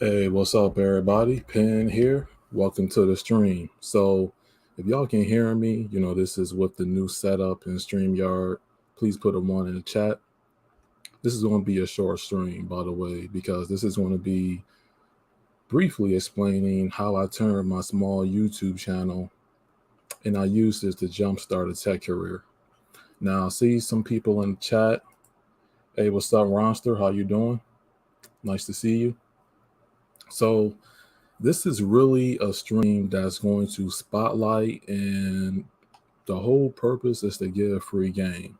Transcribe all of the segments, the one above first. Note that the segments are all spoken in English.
Hey, what's up, everybody? Penn here. Welcome to the stream. So, if y'all can hear me, this is with the new setup in StreamYard. Please put a one in the chat. This is going to be a short stream, by the way, because this is going to be briefly explaining how I turned my small YouTube channel and I used this to jumpstart a tech career. Now, I see some people in the chat. Hey, what's up, Ronster? How you doing? Nice to see you. So, this is really a stream that's going to spotlight, and the whole purpose is to give free game.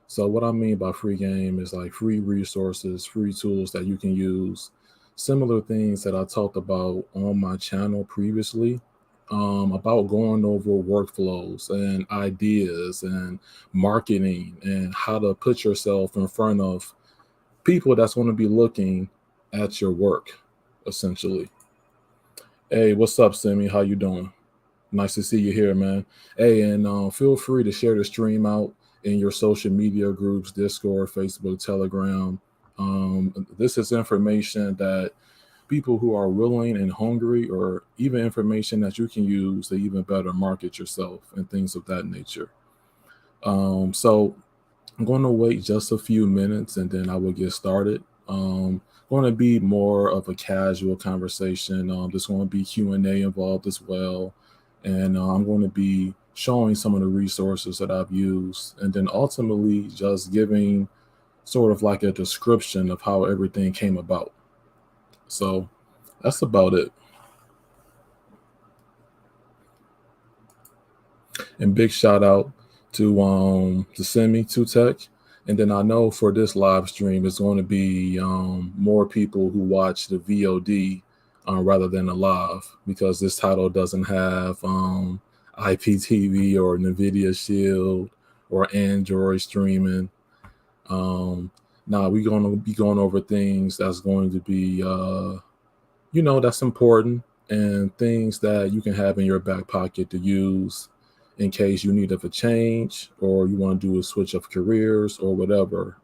So what I mean by free game is like free resources, free tools that you can use, similar things that I talked about on my channel previously, about going over workflows and ideas and marketing and how to put yourself in front of people that's going to be looking at your work, essentially. Hey, what's up, Simi? How you doing? Nice to see you here, man. Hey, and feel free to share the stream out in your social media groups, Discord, Facebook, Telegram. This is information that people who are willing and hungry, or even information that you can use to even better market yourself and things of that nature. So I'm going to wait just a few minutes and then I will get started. Going to be more of a casual conversation. There's going to be Q&A involved as well. And I'm going to be showing some of the resources that I've used, and then ultimately just giving sort of like a description of how everything came about. So that's about it. And big shout out to Semi, to Tech. And then I know for this live stream, it's going to be more people who watch the VOD rather than the live, because this title doesn't have IPTV or NVIDIA Shield or Android streaming. Now we're going to be going over things that's going to be, that's important, and things that you can have in your back pocket to use in case you need a change or you want to do a switch of careers or whatever.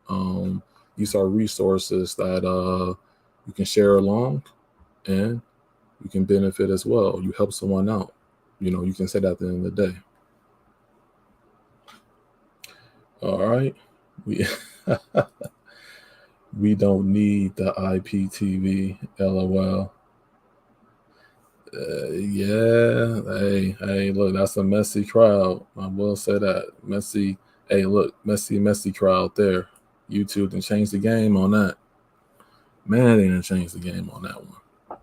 These are resources that you can share along, and you can benefit as well. You help someone out. You can say that at the end of the day. All right. We don't need the IPTV, LOL. Yeah, hey, look, that's a messy crowd. I will say that. Messy, hey, look, messy crowd there. YouTube didn't change the game on that. Man, they didn't change the game on that one.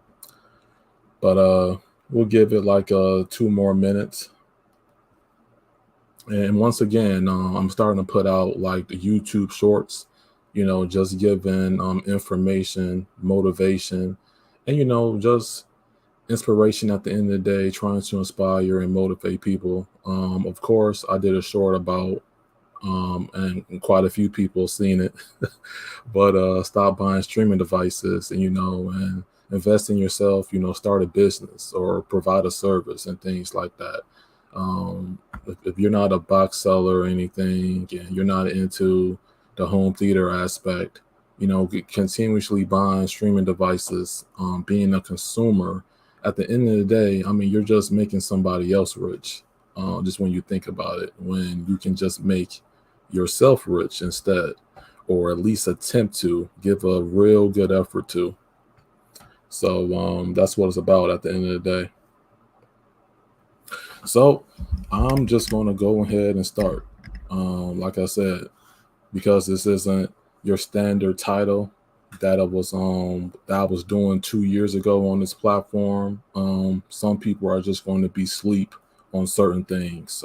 But we'll give it like 2 more minutes. And once again, I'm starting to put out like the YouTube shorts, just giving information, motivation, and just inspiration at the end of the day, trying to inspire and motivate people. Of course, I did a short about, and quite a few people seen it, but stop buying streaming devices and invest in yourself, start a business or provide a service and things like that. If you're not a box seller or anything and you're not into the home theater aspect, continuously buying streaming devices, being a consumer, at the end of the day, I mean, you're just making somebody else rich. Just when you think about it, when you can just make yourself rich instead, or at least attempt to give a real good effort to. So that's what it's about at the end of the day. So I'm just going to go ahead and start. Like I said, because this isn't your standard title that I was doing 2 years ago on this platform. Some people are just going to be sleep on certain things.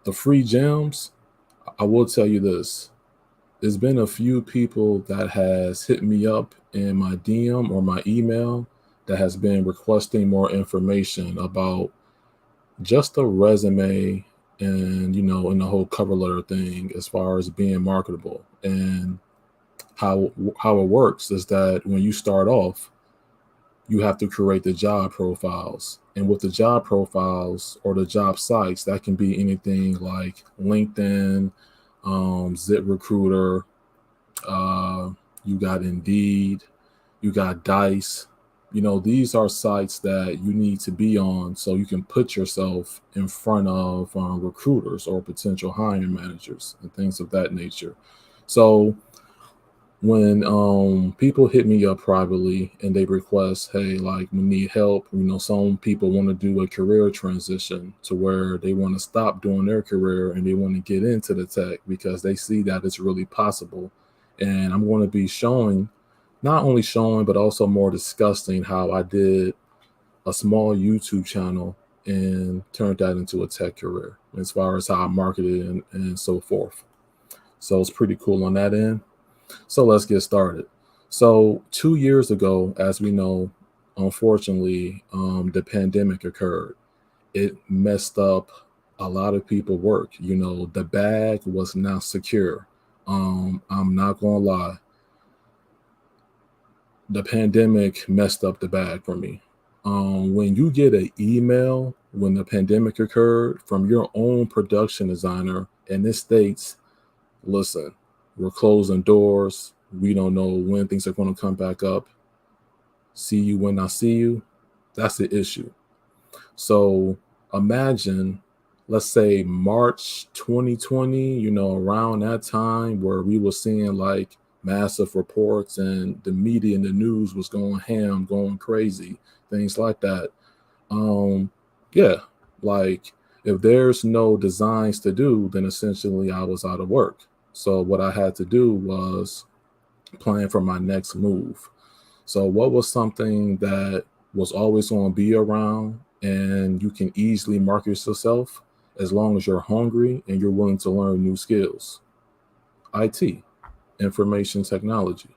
The free gems, I will tell you this. There's been a few people that has hit me up in my DM or my email that has been requesting more information about just a resume and in the whole cover letter thing as far as being marketable. And how it works is that when you start off, you have to create the job profiles. And with the job profiles or the job sites, that can be anything like LinkedIn, ZipRecruiter, you got Indeed, you got Dice. These are sites that you need to be on so you can put yourself in front of recruiters or potential hiring managers and things of that nature. So when people hit me up privately and they request, hey, like, we need help, some people want to do a career transition to where they want to stop doing their career and they want to get into the tech because they see that it's really possible. And I'm going to be not only showing but also more discussing how I did a small YouTube channel and turned that into a tech career as far as how I marketed and so forth. So it's pretty cool on that end. So let's get started. So 2 years ago, as we know, unfortunately, the pandemic occurred. It messed up a lot of people's work. The bag was not secure. I'm not gonna lie. The pandemic messed up the bag for me. When you get an email when the pandemic occurred from your own production designer and it states, listen, we're closing doors. We don't know when things are going to come back up. See you when I see you. That's the issue. So imagine, let's say March 2020, around that time where we were seeing like massive reports and the media and the news was going ham, going crazy, things like that. Yeah, like if there's no designs to do, then essentially I was out of work. So what I had to do was plan for my next move. So what was something that was always going to be around and you can easily market yourself as long as you're hungry and you're willing to learn new skills? IT, information technology.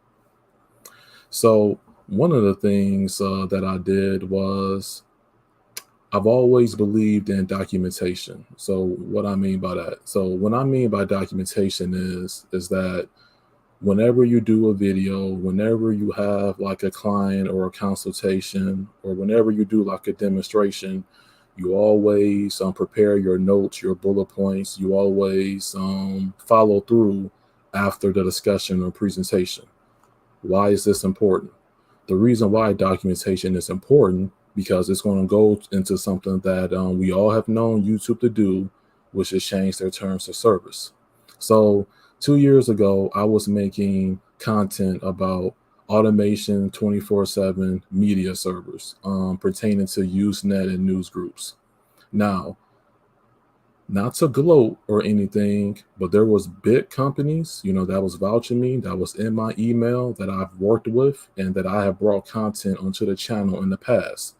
So one of the things that I did was I've always believed in documentation. So what I mean by that? So what I mean by documentation is that whenever you do a video, whenever you have like a client or a consultation, or whenever you do like a demonstration, you always prepare your notes, your bullet points. You always follow through after the discussion or presentation. Why is this important? The reason why documentation is important because it's going to go into something that we all have known YouTube to do, which is change their terms of service. So 2 years ago, I was making content about automation 24/7 media servers pertaining to Usenet and news groups. Now, not to gloat or anything, but there was big companies, that was vouching me, that was in my email that I've worked with and that I have brought content onto the channel in the past.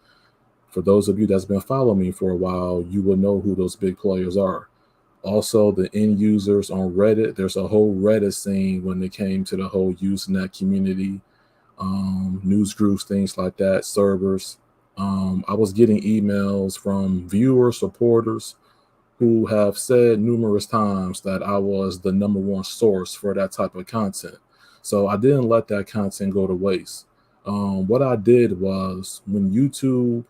For those of you that's been following me for a while, you will know who those big players are. Also, the end users on Reddit, there's a whole Reddit scene when it came to the whole Usenet community, news groups, things like that, servers. I was getting emails from viewers, supporters, who have said numerous times that I was the #1 source for that type of content. So I didn't let that content go to waste. What I did was when YouTube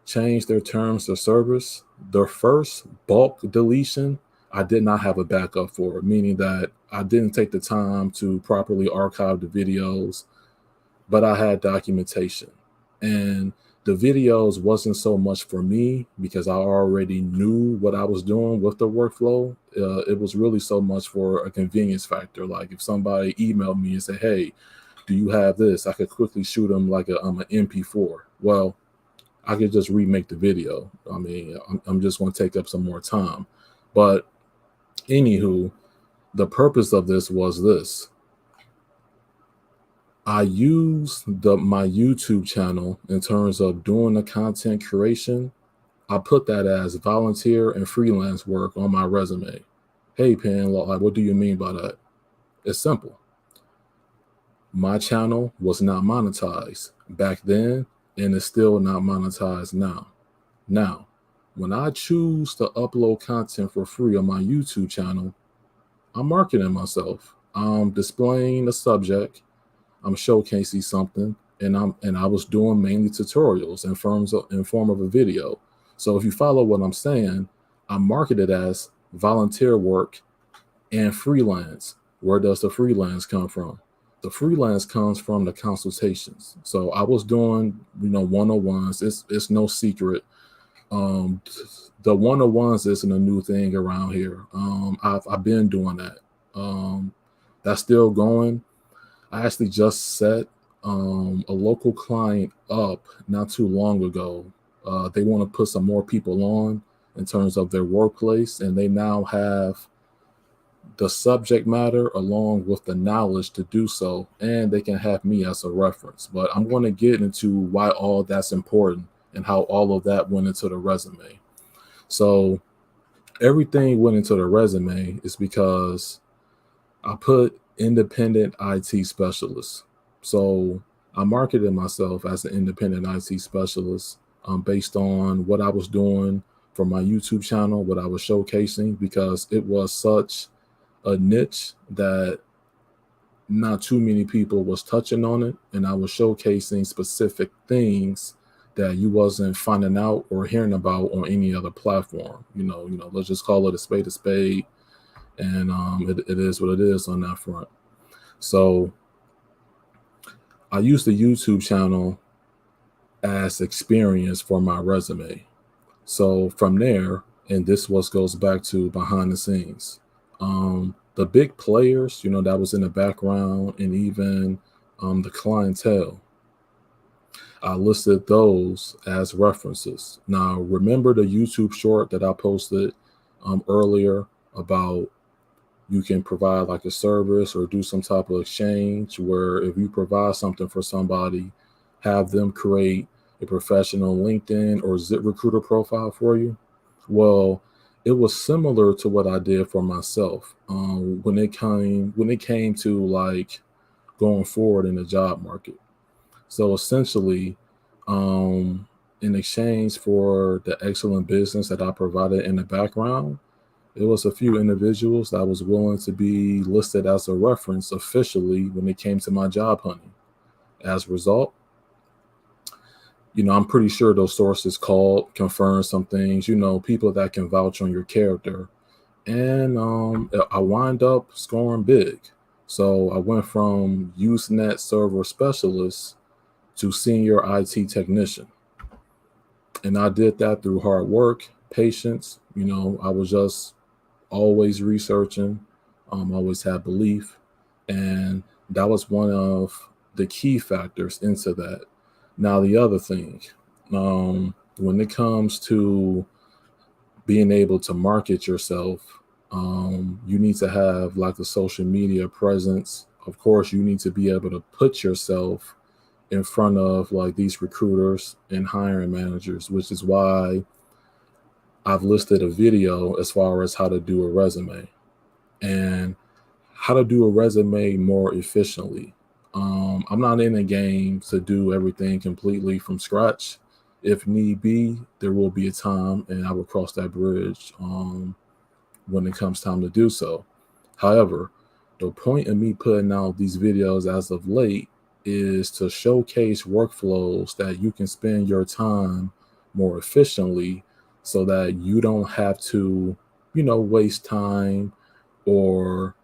changed their terms of service, their first bulk deletion, I did not have a backup for it, meaning that I didn't take the time to properly archive the videos, but I had documentation. And the videos wasn't so much for me because I already knew what I was doing with the workflow. It was really so much for a convenience factor. Like if somebody emailed me and said, hey, do you have this? I could quickly shoot them like an MP4. Well, I could just remake the video. I mean, I'm just going to take up some more time. But anywho, the purpose of this was this. I use my YouTube channel in terms of doing the content creation. I put that as volunteer and freelance work on my resume. Hey, Pen, like, what do you mean by that? It's simple. My channel was not monetized back then, and it's still not monetized now. Now, when I choose to upload content for free on my YouTube channel, I'm marketing myself. I'm displaying the subject. I'm showcasing something, and I was doing mainly tutorials in form of a video. So if you follow what I'm saying, I'm marketed as volunteer work and freelance. Where does the freelance come from? The freelance comes from the consultations. So I was doing, one-on-ones. It's no secret. Um, the one-on-ones isn't a new thing around here. I've been doing that. That's still going. I actually just set a local client up not too long ago. They want to put some more people on in terms of their workplace, and they now have the subject matter along with the knowledge to do so, and they can have me as a reference. But I'm going to get into why all that's important and how all of that went into the resume. So everything went into the resume is because I put independent IT specialist. So I marketed myself as an independent IT specialist based on what I was doing for my YouTube channel, what I was showcasing, because it was such a niche that not too many people was touching on it, and I was showcasing specific things that you wasn't finding out or hearing about on any other platform. Let's just call it a spade, and it is what it is on that front. So I used the YouTube channel as experience for my resume. So from there, and this what goes back to behind the scenes. The big players, that was in the background, and even the clientele, I listed those as references. Now, remember the YouTube short that I posted earlier about you can provide like a service or do some type of exchange where if you provide something for somebody, have them create a professional LinkedIn or ZipRecruiter profile for you. Well, it was similar to what I did for myself when it came to like going forward in the job market. So essentially, in exchange for the excellent business that I provided in the background, it was a few individuals that was willing to be listed as a reference officially when it came to my job hunting. As a result, I'm pretty sure those sources called, confirmed some things, people that can vouch on your character. And I wind up scoring big. So I went from Usenet server specialist to senior IT technician. And I did that through hard work, patience. I was just always researching, always had belief. And that was one of the key factors into that. Now, the other thing, when it comes to being able to market yourself, you need to have like a social media presence. Of course, you need to be able to put yourself in front of like these recruiters and hiring managers, which is why I've listed a video as far as how to do a resume and how to do a resume more efficiently. I'm not in a game to do everything completely from scratch. If need be, there will be a time and I will cross that bridge when it comes time to do so. However, the point of me putting out these videos as of late is to showcase workflows that you can spend your time more efficiently so that you don't have to, waste time or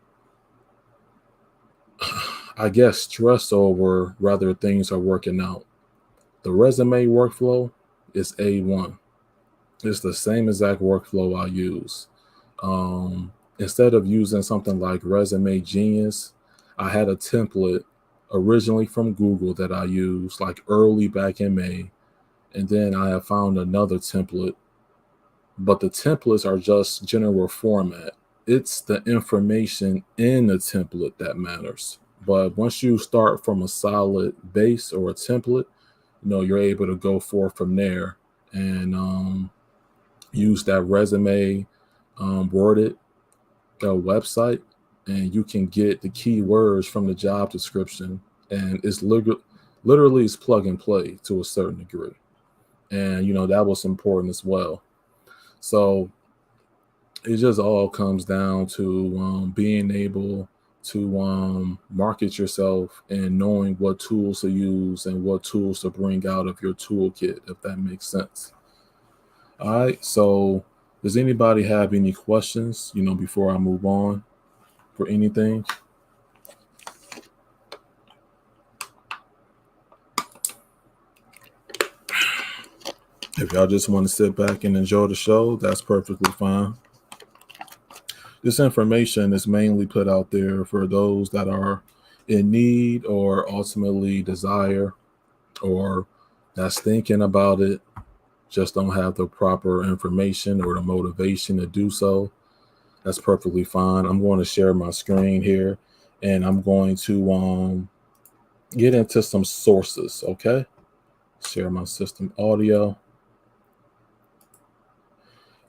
I guess stress over whether things are working out. The resume workflow is A1. It's the same exact workflow I use. Instead of using something like Resume Genius, I had a template originally from Google that I used like early back in May. And then I have found another template, but the templates are just general format. It's the information in the template that matters. But once you start from a solid base or a template, you're able to go forth from there and use that resume worded website, and you can get the keywords from the job description, and it's literally it's plug and play to a certain degree. And that was important as well. So it just all comes down to being able to market yourself and knowing what tools to use and what tools to bring out of your toolkit, if that makes sense. All right. So does anybody have any questions, before I move on for anything? If y'all just want to sit back and enjoy the show, that's perfectly fine. This information is mainly put out there for those that are in need or ultimately desire or that's thinking about it, just don't have the proper information or the motivation to do so. That's perfectly fine. I'm going to share my screen here and I'm going to get into some sources, okay? Share my system audio.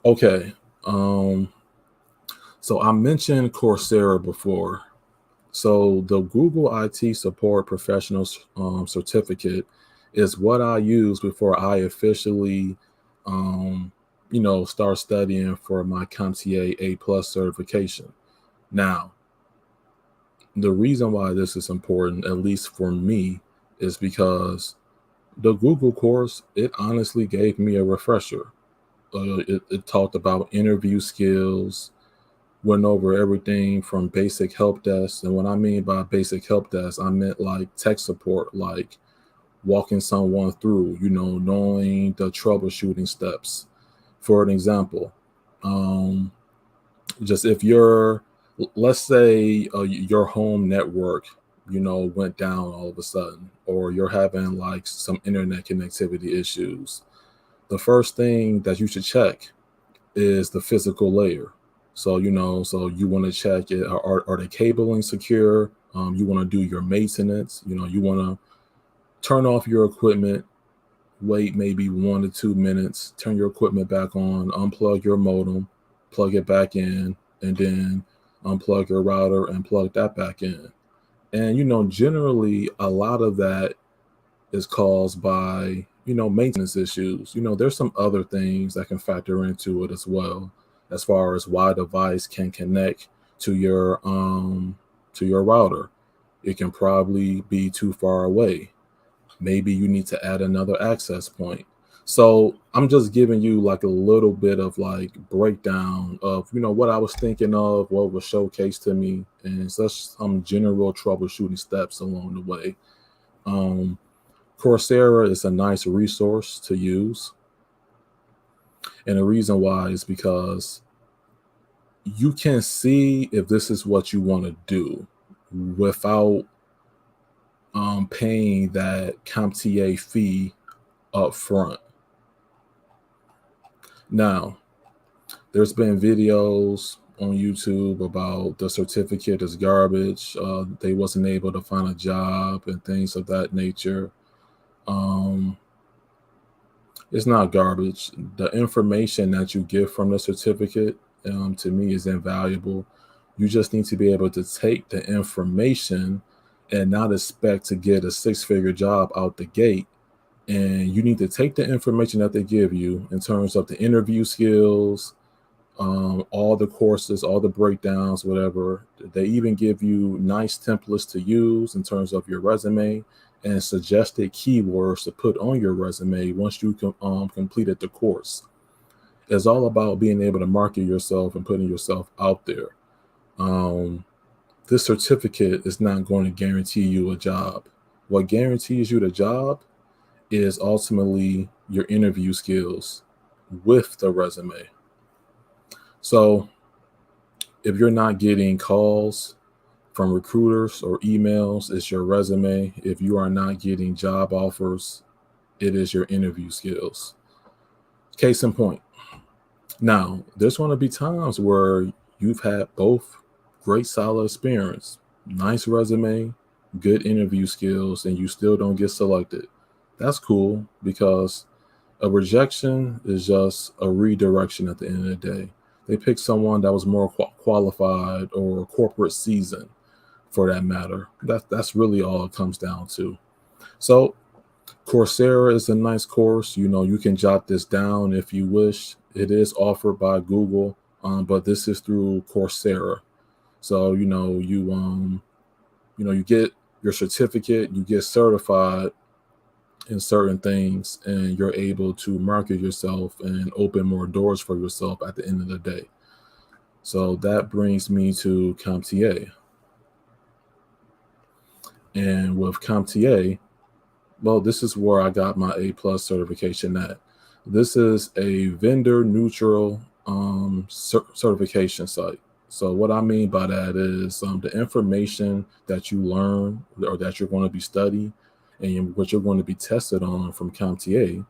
Okay. So I mentioned Coursera before. So the Google IT Support Professional Certificate is what I use before I officially, um, start studying for my CompTIA A+ certification. Now, the reason why this is important, at least for me, is because the Google course, it honestly gave me a refresher. It talked about interview skills, went over everything from basic help desk. And what I mean by basic help desk, I meant like tech support, like walking someone through, knowing the troubleshooting steps. For an example, um, just if let's say your home network, went down all of a sudden, or you're having like some internet connectivity issues, the first thing that you should check is the physical layer. So, so you want to check it. Are the cabling secure? You want to do your maintenance. You want to turn off your equipment, wait maybe 1 to 2 minutes, turn your equipment back on, unplug your modem, plug it back in, and then unplug your router and plug that back in. And, generally a lot of that is caused by, maintenance issues. There's some other things that can factor into it as well, as far as why device can connect to your router. It can probably be too far away. Maybe you need to add another access point. So I'm just giving you like a little bit of like breakdown of what I was thinking of, what was showcased to me, and such some general troubleshooting steps along the way. Um, Coursera is a nice resource to use. And the reason why is because you can see if this is what you want to do without paying that CompTIA fee up front. Now, there's been videos on YouTube about the certificate is garbage. They wasn't able to find a job and things of that nature. Um, It's not garbage. The information that you get from the certificate, to me, is invaluable. You just need to be able to take the information and not expect to get a six-figure job out the gate. And you need to take the information that they give you in terms of the interview skills, all the courses, all the breakdowns, whatever. They even give you nice templates to use in terms of your resume and suggested keywords to put on your resume once you completed the course. It's all about being able to market yourself and putting yourself out there. Um, this certificate is not going to guarantee you a job. What guarantees you the job is ultimately your interview skills with the resume. So if you're not getting calls from recruiters or emails, it's your resume. If you are not getting job offers, it is your interview skills. Case in point. Now, there's going to be times where you've had both great, solid experience, nice resume, good interview skills, and you still don't get selected. That's cool because a rejection is just a redirection at the end of the day. They picked someone that was more qualified or corporate seasoned, for that matter. That's really all it comes down to. So Coursera is a nice course. You can jot this down if you wish. It is offered by Google, but this is through Coursera. So you get your certificate, you get certified in certain things, and you're able to market yourself and open more doors for yourself at the end of the day. So that brings me to CompTIA. And with CompTIA, well, this is where I got my A+ certification at. This is a vendor neutral certification site. So what I mean by that is the information that you learn or that you're going to be studying and what you're going to be tested on from CompTIA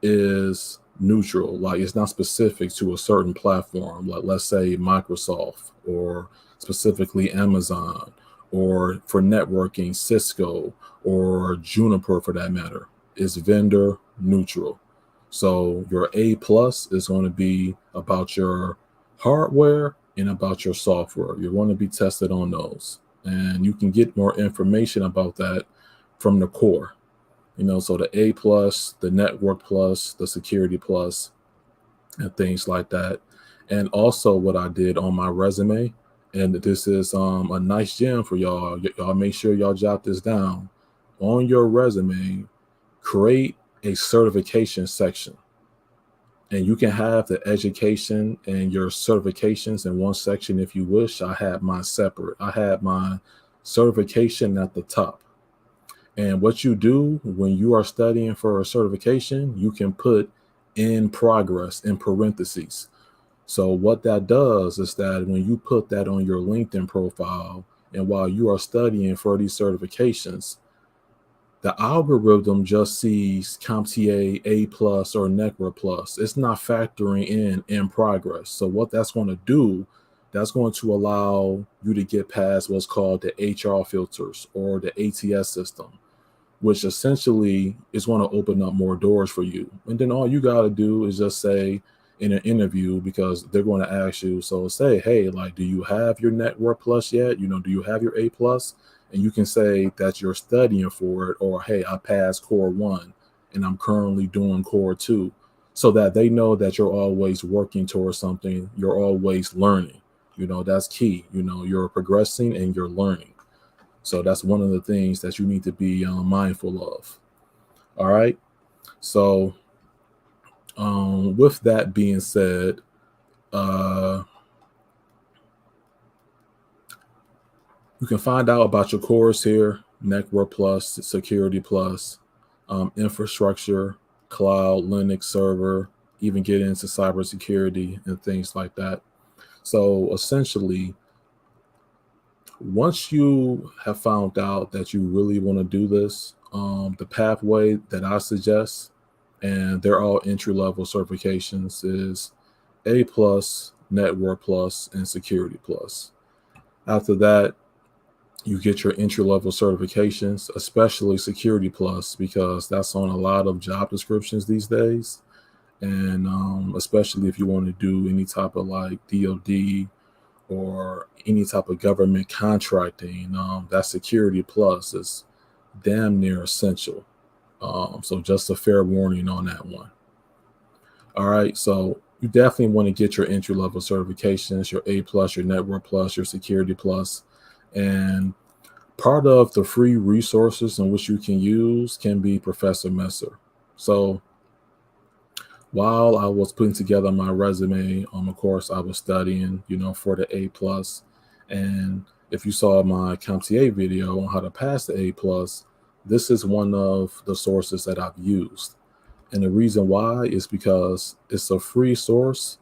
is neutral. Like it's not specific to a certain platform, like let's say Microsoft or specifically Amazon, or for networking, Cisco or Juniper for that matter. Is vendor neutral. So your A plus is going to be about your hardware and about your software. You're going to be tested on those. And you can get more information about that from the core. So the A plus, the network plus, the security plus, and things like that. And also what I did on my resume, and this is a nice gem for y'all. Y'all make sure y'all jot this down. On your resume, create a certification section. And you can have the education and your certifications in one section if you wish. I had mine separate. I had my certification at the top. And what you do when you are studying for a certification, you can put in progress in parentheses. So what that does is that when you put that on your LinkedIn profile, and while you are studying for these certifications, the algorithm just sees CompTIA A plus or NECRA plus. It's not factoring in progress. So what that's going to do, that's going to allow you to get past what's called the HR filters or the ATS system, which essentially is going to open up more doors for you. And then all you got to do is just say in an interview, because they're going to ask you, so say, hey, like, do you have your network plus yet? Do you have your A plus? And you can say that you're studying for it, or, hey, I passed core 1 and I'm currently doing core 2, so that they know that you're always working towards something. You're always learning. That's key. You're progressing and you're learning. So that's one of the things that you need to be mindful of. All right. So with that being said, you can find out about your course here: Network Plus, Security Plus, infrastructure, cloud, Linux server, even get into cybersecurity and things like that. So essentially, once you have found out that you really want to do this, the pathway that I suggest, and they're all entry-level certifications, is A plus, Network plus, and Security plus. After that, you get your entry-level certifications, especially Security plus, because that's on a lot of job descriptions these days. And especially if you want to do any type of like DoD or any type of government contracting, that Security plus is damn near essential. So just a fair warning on that one. All right, so you definitely want to get your entry level certifications, your A plus, your Network plus, your Security plus, and part of the free resources in which you can use can be Professor Messer. So while I was putting together my resume on the course I was studying, for the A plus, and if you saw my CompTIA video on how to pass the A plus, this is one of the sources that I've used. And the reason why is because it's a free source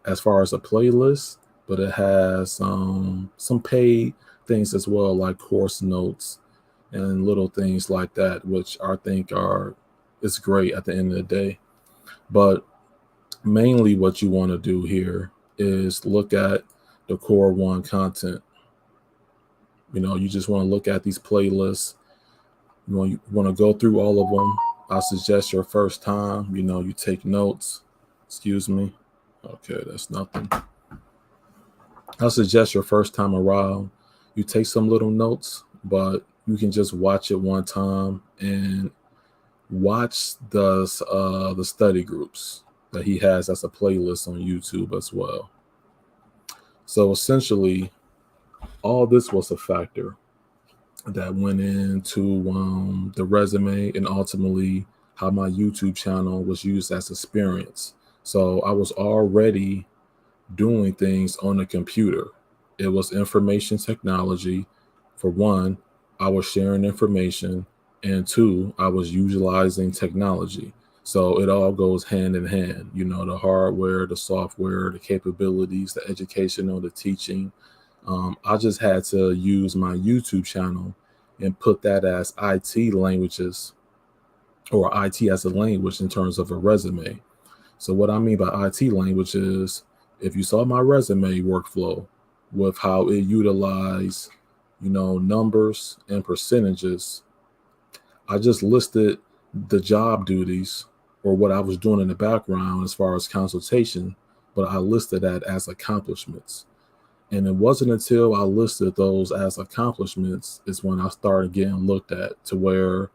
as far as a playlist, but it has some paid things as well, like course notes and little things like that, which I think is great at the end of the day. But mainly what you want to do here is look at the core 1 content. You just want to look at these playlists. You want to go through all of them. I suggest your first time, you take notes. Excuse me. Okay, that's nothing. I suggest your first time around, you take some little notes, but you can just watch it one time and watch the study groups that he has as a playlist on YouTube as well. So essentially, all this was a factor that went into the resume and ultimately how my YouTube channel was used as experience. So I was already doing things on the computer. It was information technology. For one, I was sharing information, and two, I was utilizing technology. So it all goes hand in hand, the hardware, the software, the capabilities, the educational, the teaching. I just had to use my YouTube channel and put that as IT languages, or IT as a language in terms of a resume. So what I mean by IT language is, if you saw my resume workflow with how it utilized, numbers and percentages, I just listed the job duties or what I was doing in the background as far as consultation, but I listed that as accomplishments. And it wasn't until I listed those as accomplishments is when I started getting looked at, to where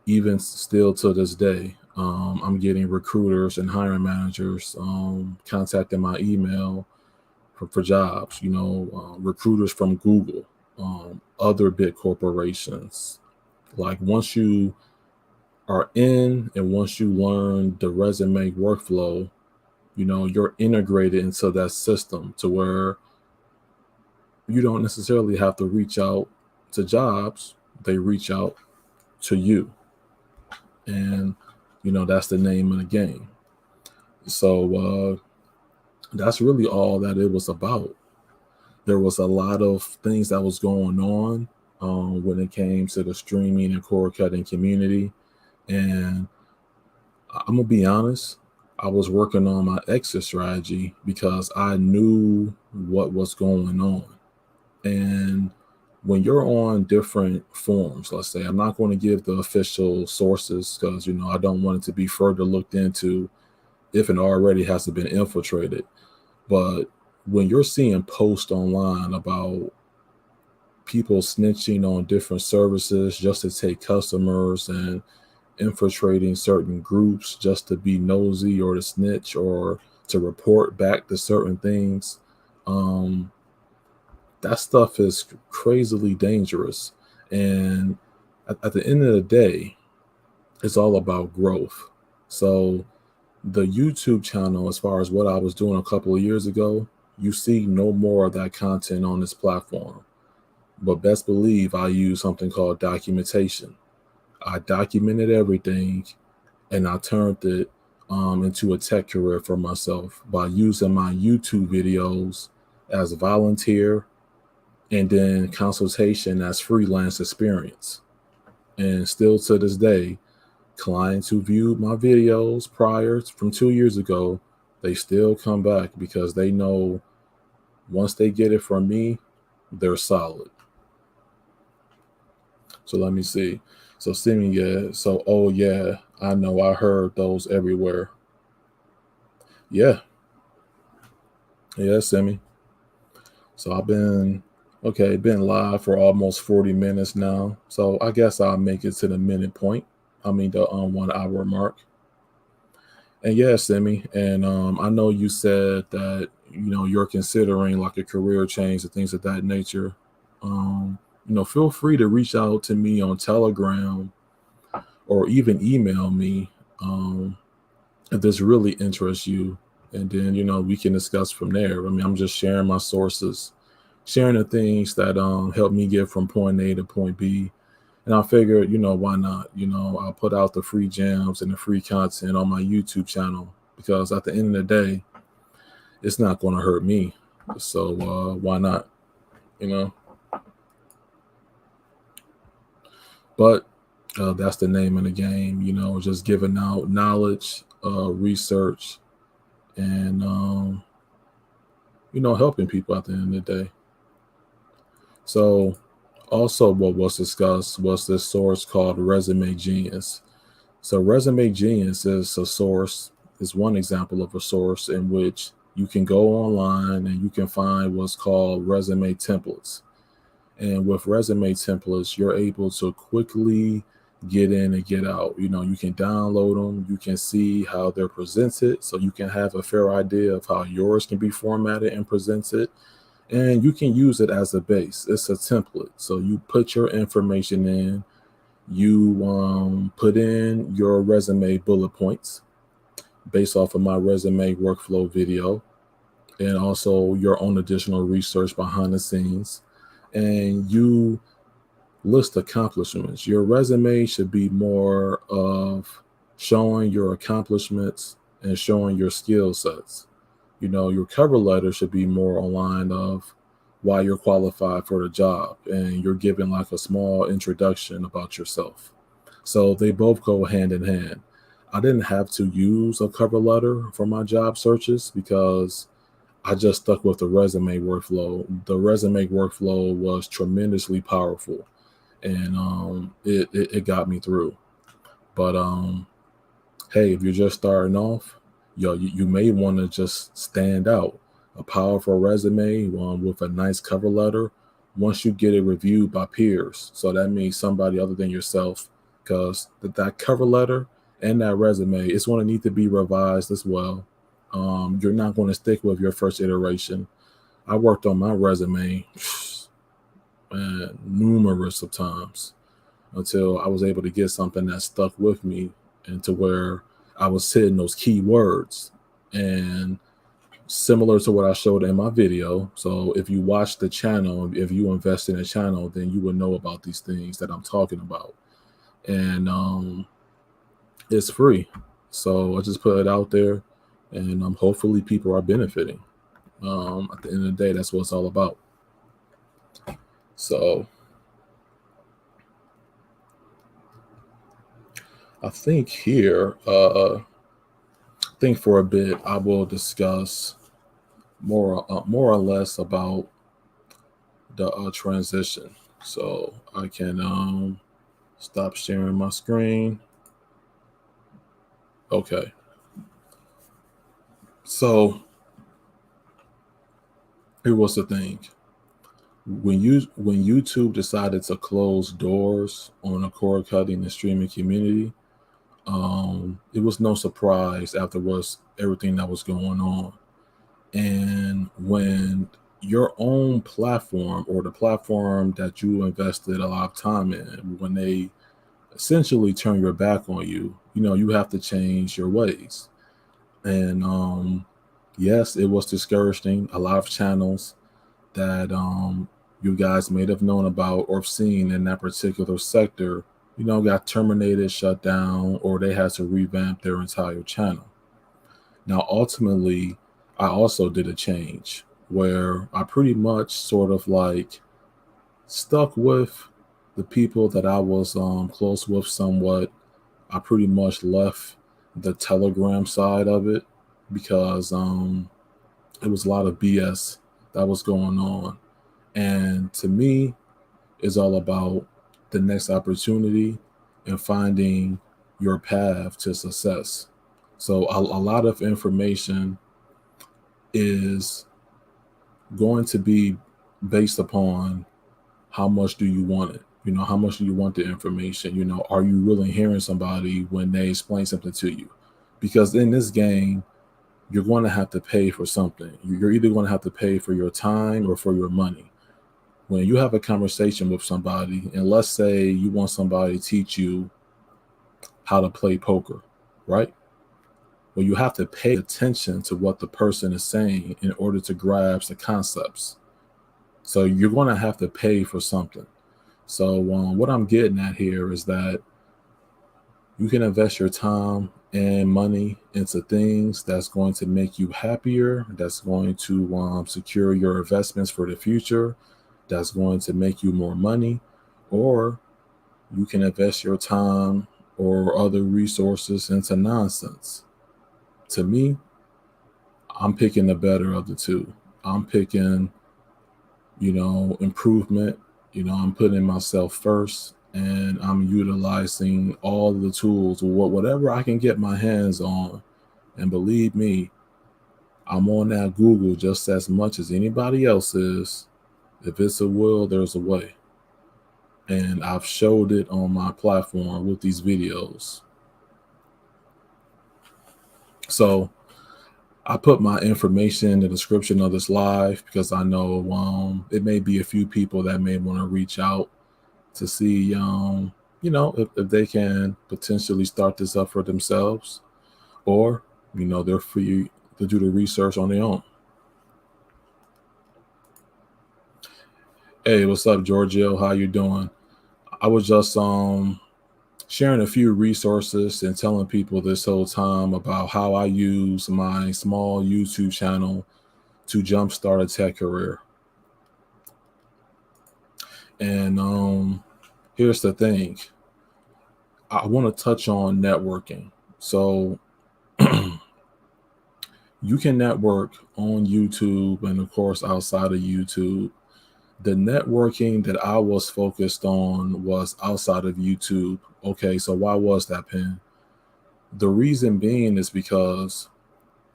even still to this day, I'm getting recruiters and hiring managers contacting my email for jobs, recruiters from Google, other big corporations. Like, once you are in and once you learn the resume workflow, you're integrated into that system to where you don't necessarily have to reach out to jobs, they reach out to you. And, that's the name of the game. So that's really all that it was about. There was a lot of things that was going on when it came to the streaming and cord cutting community. And I'm going to be honest, I was working on my exit strategy because I knew what was going on. And when you're on different forums, let's say, I'm not going to give the official sources because, I don't want it to be further looked into if it already hasn't been infiltrated. But when you're seeing posts online about people snitching on different services just to take customers and infiltrating certain groups just to be nosy or to snitch or to report back to certain things, that stuff is crazily dangerous. And at the end of the day, it's all about growth. So the YouTube channel, as far as what I was doing a couple of years ago, you see no more of that content on this platform. But best believe I use something called documentation. I documented everything and I turned it into a tech career for myself by using my YouTube videos as volunteer and then consultation as freelance experience. And still to this day, clients who viewed my videos prior from 2 years ago, they still come back because they know once they get it from me, they're solid. So let me see. So Simi, yeah. So, oh yeah, I know. I heard those everywhere. Yeah. Yeah, Simi. So I've been live for almost 40 minutes now. So I guess I'll make it to the minute point. I mean the 1 hour mark. And yeah, Simi. And I know you said that you're considering like a career change and things of that nature. Feel free to reach out to me on Telegram or even email me if this really interests you. And then, we can discuss from there. I mean, I'm just sharing my sources, sharing the things that help me get from point A to point B. And I figured, why not? I'll put out the free gems and the free content on my YouTube channel because at the end of the day, it's not going to hurt me. So why not? But that's the name of the game, just giving out knowledge, research, and, helping people at the end of the day. So also what was discussed was this source called Resume Genius. So Resume Genius is one example of a source in which you can go online and you can find what's called resume templates. And with resume templates, you're able to quickly get in and get out. You can download them, you can see how they're presented, so you can have a fair idea of how yours can be formatted and presented. And you can use it as a base. It's a template. So you put your information in, you put in your resume bullet points based off of my resume workflow video, and also your own additional research behind the scenes. And you list accomplishments. Your resume should be more of showing your accomplishments and showing your skill sets. Your cover letter should be more aligned of why you're qualified for the job, and you're given like a small introduction about yourself. So they both go hand in hand. I didn't have to use a cover letter for my job searches because I just stuck with the resume workflow. The resume workflow was tremendously powerful, and it got me through. But hey, if you're just starting off, you may want to just stand out. A powerful resume with a nice cover letter. Once you get it reviewed by peers, so that means somebody other than yourself, because that cover letter and that resume is going to need to be revised as well. You're not going to stick with your first iteration. I worked on my resume numerous of times until I was able to get something that stuck with me, and to where I was hitting those key words. And similar to what I showed in my video. So if you watch the channel, if you invest in a channel, then you will know about these things that I'm talking about. And it's free. So I just put it out there, and hopefully people are benefiting. At the end of the day, that's what it's all about. So I think here, I think for a bit, I will discuss more or less about the transition. So I can stop sharing my screen. Okay. So here was the thing. When YouTube decided to close doors on the cord cutting and streaming community, it was no surprise afterwards everything that was going on. And when your own platform, or the platform that you invested a lot of time in, when they essentially turn your back on you, you have to change your ways. And yes, it was discouraging. A lot of channels that you guys may have known about or seen in that particular sector, got terminated, shut down, or they had to revamp their entire channel. Now, ultimately, I also did a change where I pretty much sort of like stuck with the people that I was close with somewhat. I pretty much left the Telegram side of it because it was a lot of BS that was going on. And to me, it's all about the next opportunity and finding your path to success. So a lot of information is going to be based upon how much do you want it. How much do you want the information? Are you really hearing somebody when they explain something to you? Because in this game, you're going to have to pay for something. You're either going to have to pay for your time or for your money. When you have a conversation with somebody, and let's say you want somebody to teach you how to play poker, right? Well, you have to pay attention to what the person is saying in order to grasp the concepts. So you're going to have to pay for something. So what I'm getting at here is that you can invest your time and money into things that's going to make you happier, that's going to secure your investments for the future, that's going to make you more money, or you can invest your time or other resources into nonsense. To me, I'm picking the better of the two. I'm picking, improvement. I'm putting myself first, and I'm utilizing all the tools, whatever I can get my hands on. And believe me, I'm on that Google just as much as anybody else is. If it's a will, there's a way. And I've showed it on my platform with these videos. So I put my information in the description of this live because I know it may be a few people that may want to reach out to see, if they can potentially start this up for themselves, or, they're free to do the research on their own. Hey, what's up, Giorgio? How you doing? I was just sharing a few resources and telling people this whole time about how I use my small YouTube channel to jumpstart a tech career. And here's the thing. I want to touch on networking. So you can network on YouTube and of course outside of YouTube. The networking that I was focused on was outside of YouTube. Okay, so why was that, Pen? The reason being is because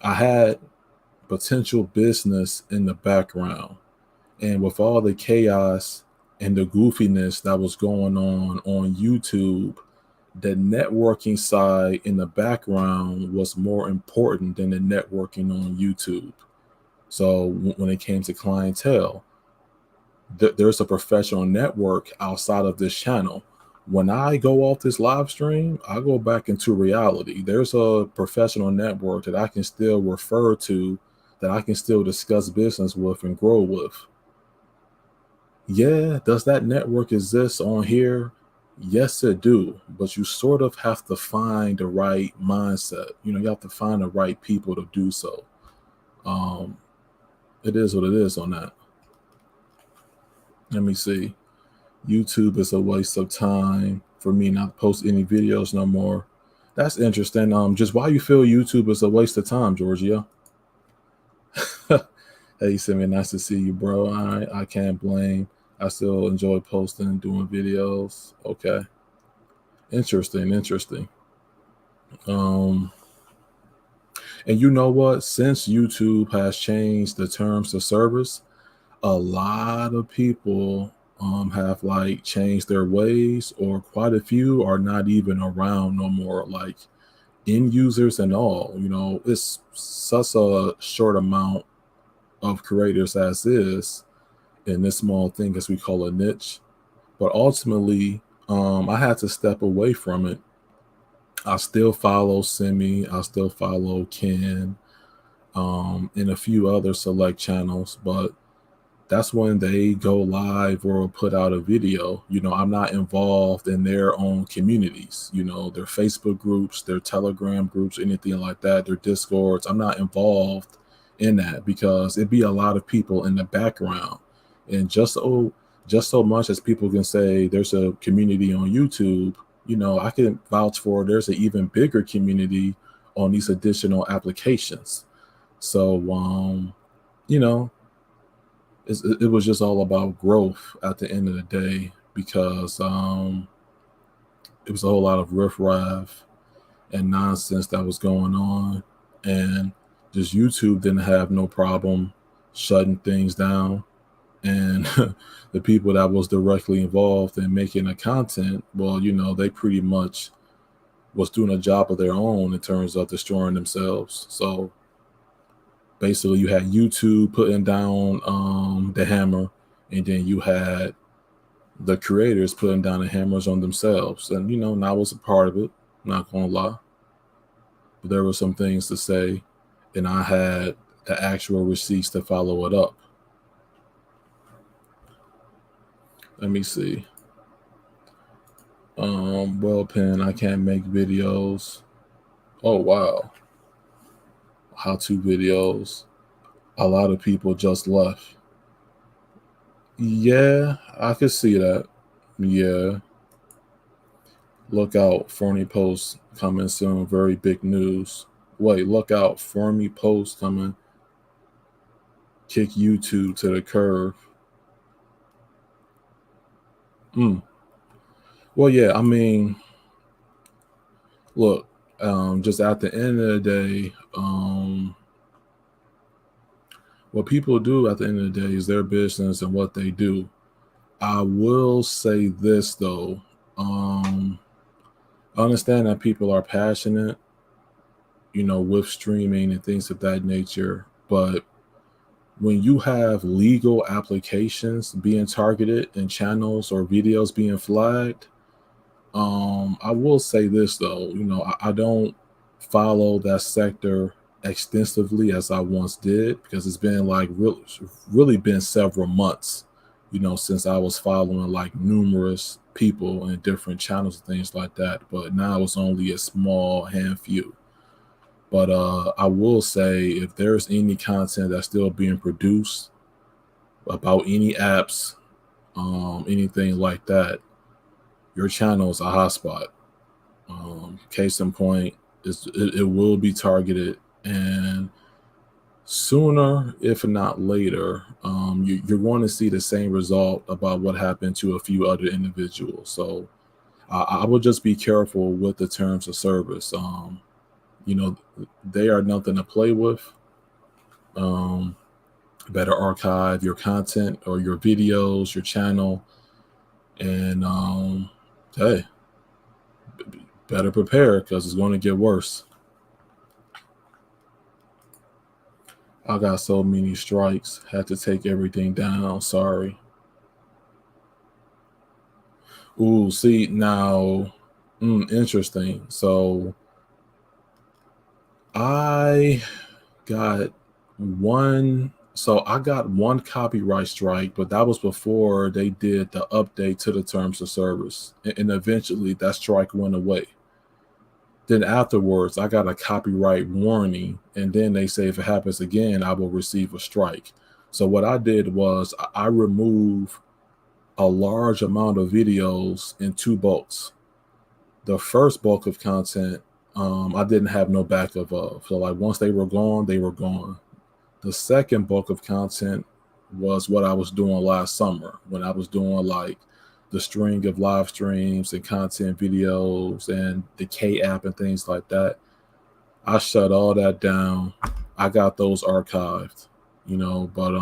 I had potential business in the background. And with all the chaos and the goofiness that was going on YouTube, the networking side in the background was more important than the networking on YouTube. So when it came to clientele, there's a professional network outside of this channel. When I go off this live stream, I go back into reality. There's a professional network that I can still refer to, that I can still discuss business with and grow with. Yeah, does that network exist on here? Yes, it do. But you sort of have to find the right mindset. You have to find the right people to do so. Um, it is what it is on that. Let me see. YouTube is a waste of time for me not to post any videos no more. That's interesting. Just why you feel YouTube is a waste of time, Georgia? Hey, Simon, nice to see you, bro. I can't blame. I still enjoy posting and doing videos. Okay. Interesting. Um, and you know what? Since YouTube has changed the terms of service, a lot of people have like changed their ways, or quite a few are not even around no more, like end users and all. It's such a short amount of creators as is in this small thing as we call a niche. But ultimately, I had to step away from it. I still follow Simi, I still follow Ken, and a few other select channels, but that's when they go live or put out a video. I'm not involved in their own communities, their Facebook groups, their Telegram groups, anything like that, their Discords. I'm not involved in that because it'd be a lot of people in the background. And just so much as people can say there's a community on YouTube, I can vouch for there's an even bigger community on these additional applications. So, you know, it was just all about growth at the end of the day, because it was a whole lot of riffraff and nonsense that was going on, and just YouTube didn't have no problem shutting things down. And the people that was directly involved in making the content, well, they pretty much was doing a job of their own in terms of destroying themselves. So basically you had YouTube putting down the hammer, and then you had the creators putting down the hammers on themselves. And and I was a part of it, not gonna lie. But there were some things to say, and I had the actual receipts to follow it up. Let me see. Well, Pen, I can't make videos. Oh wow. How-to videos. A lot of people just left. Yeah, I could see that. Yeah. Look out, Fernie post coming soon. Very big news. Wait, look out, Fernie post coming. Kick YouTube to the curb. Well, yeah, I mean, look, just at the end of the day, what people do at the end of the day is their business and what they do. I will say this though. I understand that people are passionate, with streaming and things of that nature, but when you have legal applications being targeted and channels or videos being flagged, I will say this though, I don't follow that sector extensively as I once did, because it's been like really been several months, since I was following like numerous people and different channels and things like that. But now it's only a small handful. But I will say, if there's any content that's still being produced about any apps, anything like that, your channel is a hotspot. Case in point, it will be targeted, and sooner, if not later, you're going to see the same result about what happened to a few other individuals. So I would just be careful with the terms of service. You know, they are nothing to play with. Better archive your content or your videos, your channel, and hey, better prepare because it's going to get worse. I got so many strikes, had to take everything down. Sorry. Ooh, see now, interesting. So I got one. So I got one copyright strike, but that was before they did the update to the terms of service, and eventually that strike went away. Then afterwards, I got a copyright warning, and then they say if it happens again, I will receive a strike. So what I did was I removed a large amount of videos in two bulks. The first bulk of content, I didn't have no backup of. So like once they were gone, they were gone. The second bulk of content was what I was doing last summer when I was doing like the string of live streams and content videos and the K app and things like that. I shut all that down. I got those archived, but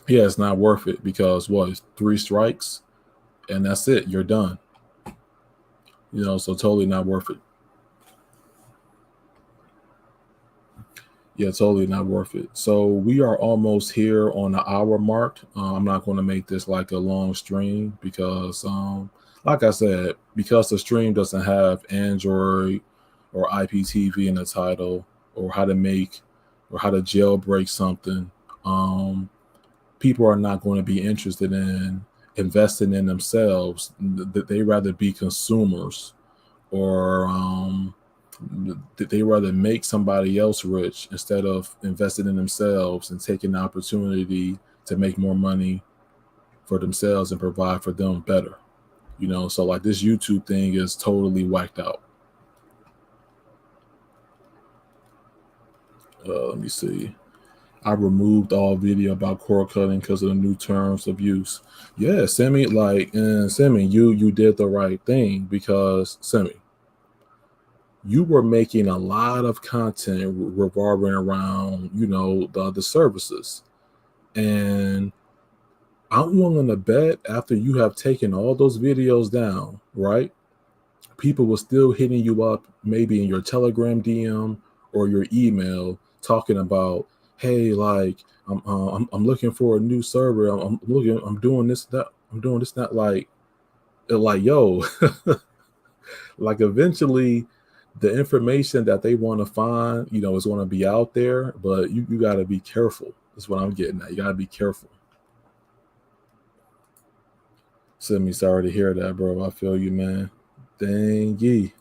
yeah, it's not worth it because what, 3 strikes and that's it, you're done. So totally not worth it. Yeah, totally not worth it. So we are almost here on the hour mark. I'm not going to make this like a long stream because, like I said, because the stream doesn't have Android or IPTV in the title, or how to make or how to jailbreak something, people are not going to be interested in investing in themselves. They rather be consumers, or they rather make somebody else rich instead of investing in themselves and taking the opportunity to make more money for themselves and provide for them better. So like this YouTube thing is totally whacked out. Let me see. I removed all video about cord cutting because of the new terms of use. Yeah, Semi, you did the right thing because Semi, you were making a lot of content revolving around, the services. And I'm willing to bet after you have taken all those videos down, right? People were still hitting you up, maybe in your Telegram DM or your email, talking about, hey, like I'm looking for a new server. I'm doing this, that, I'm doing this, that. Like yo, like eventually the information that they want to find, is going to be out there, but you got to be careful. That's what I'm getting at. You got to be careful. Send me sorry to hear that, bro. I feel you, man. Dang ye.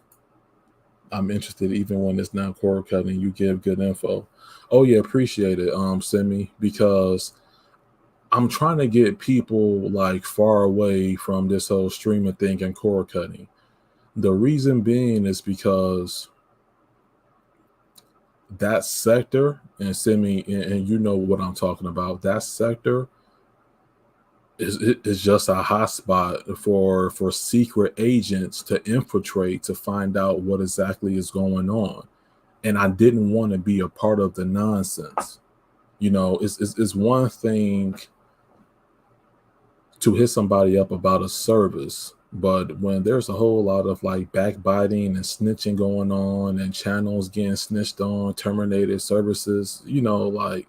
I'm interested even when it's not cord cutting. You give good info. Oh yeah, appreciate it, Semi, because I'm trying to get people like far away from this whole streaming thing and cord cutting. The reason being is because that sector, and Semi, and you know what I'm talking about, that sector is just a hotspot for secret agents to infiltrate to find out what exactly is going on. And I didn't want to be a part of the nonsense. It's one thing to hit somebody up about a service, but when there's a whole lot of like backbiting and snitching going on and channels getting snitched on, terminated services, like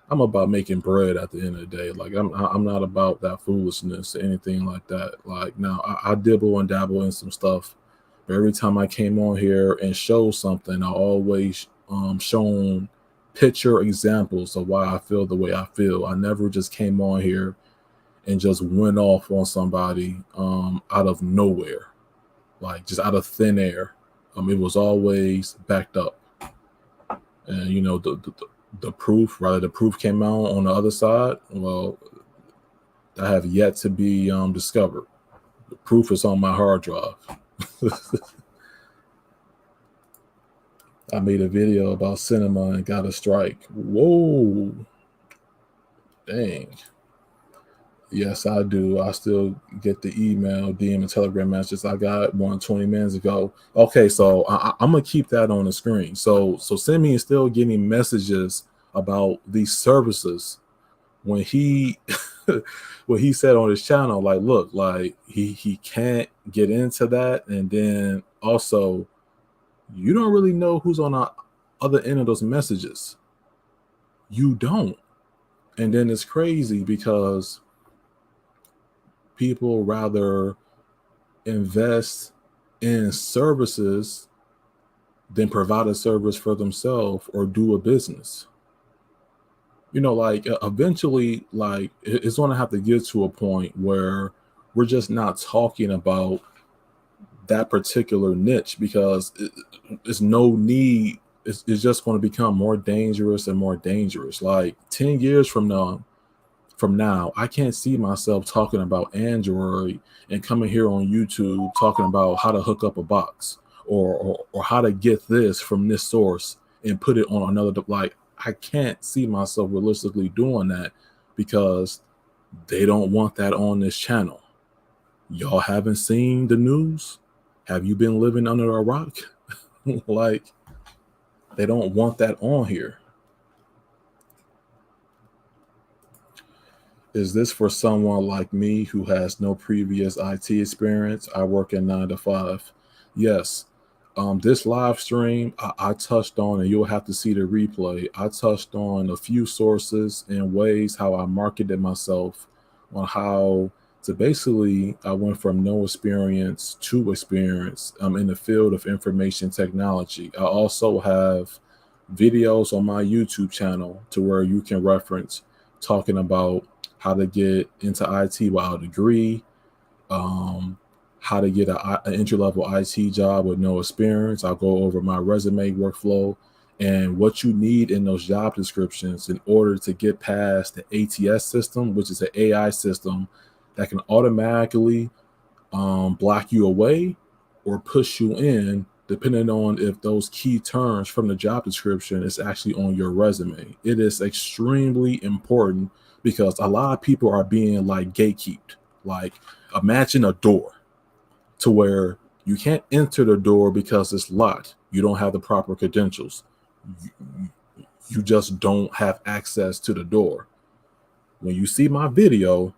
I'm about making bread at the end of the day. Like I'm not about that foolishness or anything like that. Like now I dibble and dabble in some stuff, but every time I came on here and showed something, I always shown picture examples of why I feel the way I feel. I never just came on here and just went off on somebody out of nowhere, like just out of thin air. It was always backed up, and the proof, rather the proof came out on the other side. Well, I have yet to be discovered. The proof is on my hard drive. I made a video about cinema and got a strike. Whoa, dang. Yes, I do. I still get the email, DM, and Telegram messages. I got one 20 minutes ago. Okay, so I'm gonna keep that on the screen. So Simi is still getting messages about these services when he what he said on his channel. Like, look, like he can't get into that, and then also you don't really know who's on the other end of those messages. You don't, and then it's crazy because people rather invest in services than provide a service for themselves or do a business. Like eventually, like it's going to have to get to a point where we're just not talking about that particular niche because it's no need. It's just going to become more dangerous and more dangerous. Like 10 years from now, I can't see myself talking about Android and coming here on YouTube talking about how to hook up a box or how to get this from this source and put it on another. Like, I can't see myself realistically doing that because they don't want that on this channel. Y'all haven't seen the news? Have you been living under a rock? Like, they don't want that on here. Is this for someone like me who has no previous IT experience? I work in 9 to 5. Yes. This live stream, I touched on, and you'll have to see the replay. I touched on a few sources and ways how I marketed myself, on how to basically, I went from no experience to experience in the field of information technology. I also have videos on my YouTube channel to where you can reference, talking about how to get into IT without a degree, how to get an entry-level IT job with no experience. I'll go over my resume workflow and what you need in those job descriptions in order to get past the ATS system, which is an AI system that can automatically block you away or push you in, depending on if those key terms from the job description is actually on your resume. It is extremely important because a lot of people are being like gatekept. Like, imagine a door to where you can't enter the door because it's locked. You don't have the proper credentials. You just don't have access to the door. When you see my video,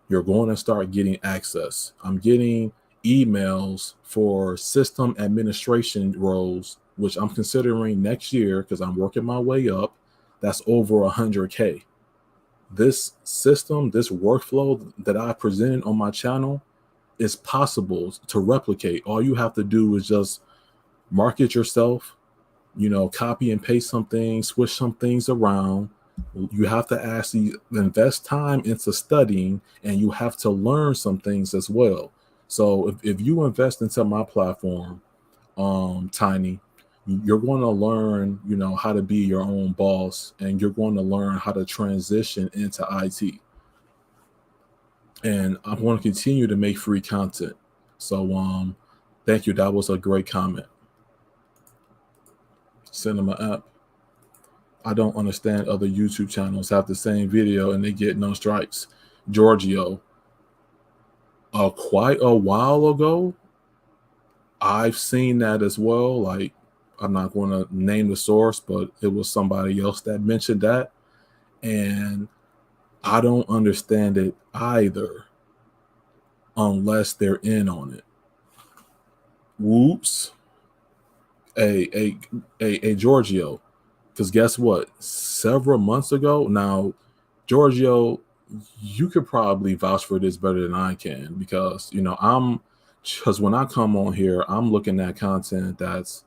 you're going to start getting access. I'm getting emails for system administration roles, which I'm considering next year because I'm working my way up. That's over 100K. This system, this workflow that I presented on my channel is possible to replicate. All you have to do is just market yourself, copy and paste some things, switch some things around. You have to actually invest time into studying, and you have to learn some things as well. So if you invest into my platform, Tiny, you're going to learn, how to be your own boss, and you're going to learn how to transition into IT. And I want to continue to make free content. So thank you. That was a great comment. Cinema app. I don't understand other YouTube channels have the same video and they get no strikes. Giorgio. Quite a while ago, I've seen that as well. Like, I'm not going to name the source, but it was somebody else that mentioned that. And I don't understand it either unless they're in on it. Whoops. Hey, Giorgio. Because guess what? Several months ago, now, Giorgio, you could probably vouch for this better than I can because, because when I come on here, I'm looking at content that's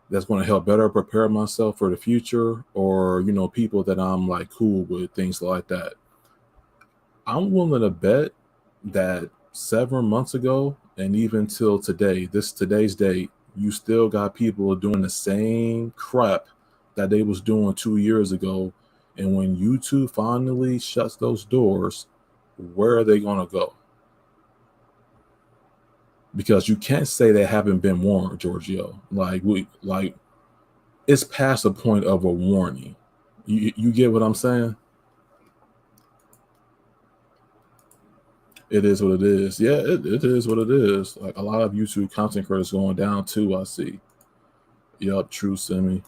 going to help better prepare myself for the future, or, people that I'm like cool with, things like that. I'm willing to bet that 7 months ago and even till today, today's date, you still got people doing the same crap that they was doing 2 years ago. And when YouTube finally shuts those doors, where are they gonna go? Because you can't say they haven't been warned, Giorgio. Like it's past the point of a warning. You get what I'm saying? It is what it is. Yeah, it is what it is. Like a lot of YouTube content creators going down too, I see. Yup, true Simi.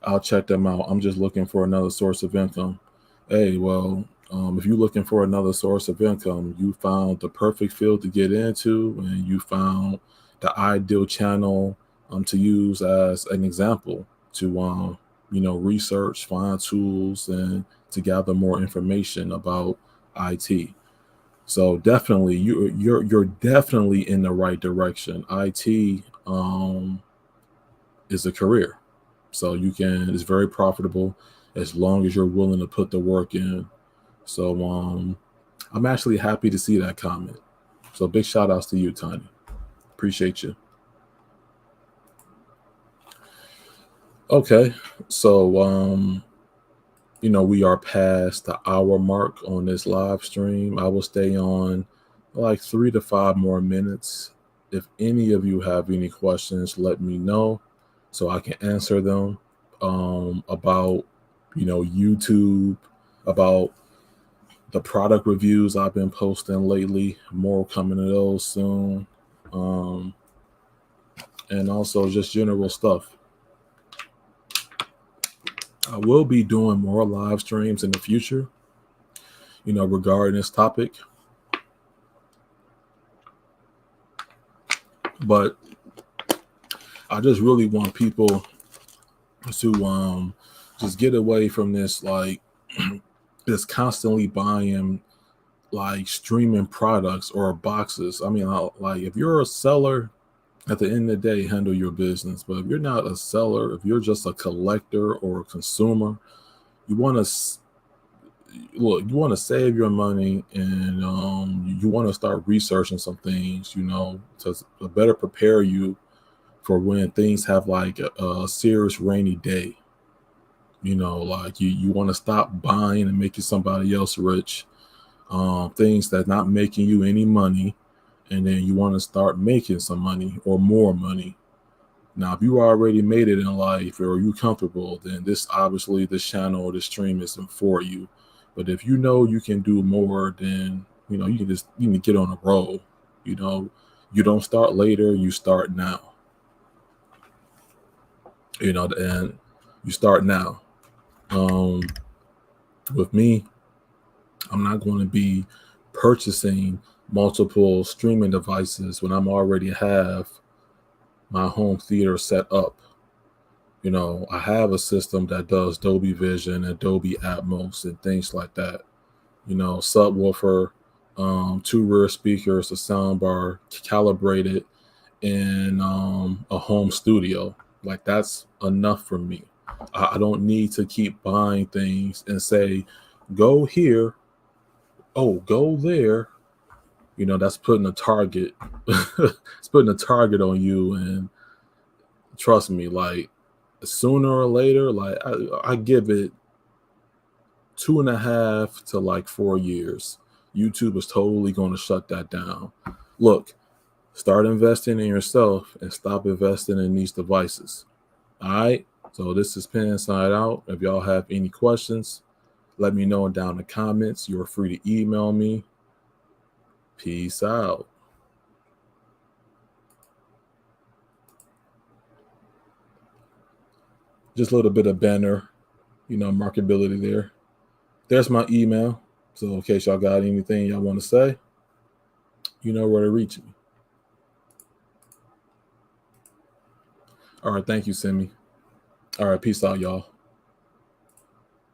I'll check them out. I'm just looking for another source of income. Hey, well, if you're looking for another source of income, you found the perfect field to get into, and you found the ideal channel to use as an example to research, find tools, and to gather more information about IT. So definitely, you're definitely in the right direction. IT is a career. So it's very profitable as long as you're willing to put the work in. So I'm actually happy to see that comment. So big shout outs to you, Tiny. Appreciate you. Okay. So we are past the hour mark on this live stream. I will stay on like 3 to 5 more minutes. If any of you have any questions, let me know so I can answer them about YouTube, about the product reviews I've been posting lately. More coming to those soon. And also just general stuff. I will be doing more live streams in the future, regarding this topic. But I just really want people to just get away from this, like this constantly buying like streaming products or boxes. I mean, like if you're a seller, at the end of the day, handle your business. But if you're not a seller, if you're just a collector or a consumer, you want to you want to save your money, and you want to start researching some things, to better prepare you for when things have like a serious rainy day. Like you want to stop buying and making somebody else rich, things that's not making you any money, and then you want to start making some money or more money. Now, if you already made it in life or you comfortable, then this channel or this stream isn't for you. But if you know you can do more, then you can get on a roll. You don't start later, you start now. And you start now. With me, I'm not going to be purchasing multiple streaming devices when I'm already have my home theater set up. I have a system that does Dolby Vision and Dolby Atmos and things like that. Subwoofer, 2 rear speakers, a soundbar, calibrated, and a home studio. Like that's enough for me. I don't need to keep buying things and say, go here, oh, go there. That's putting a target. It's putting a target on you, and trust me, like sooner or later, like I give it 2.5 to like 4 years. YouTube is totally going to shut that down. Look, start investing in yourself and stop investing in these devices. All right. So this is Pen Side Out. If y'all have any questions, let me know down in the comments. You're free to email me. Peace out. Just a little bit of banner, marketability there. There's my email. So in case y'all got anything y'all want to say, you know where to reach me. All right. Thank you, Simi. All right. Peace out, y'all.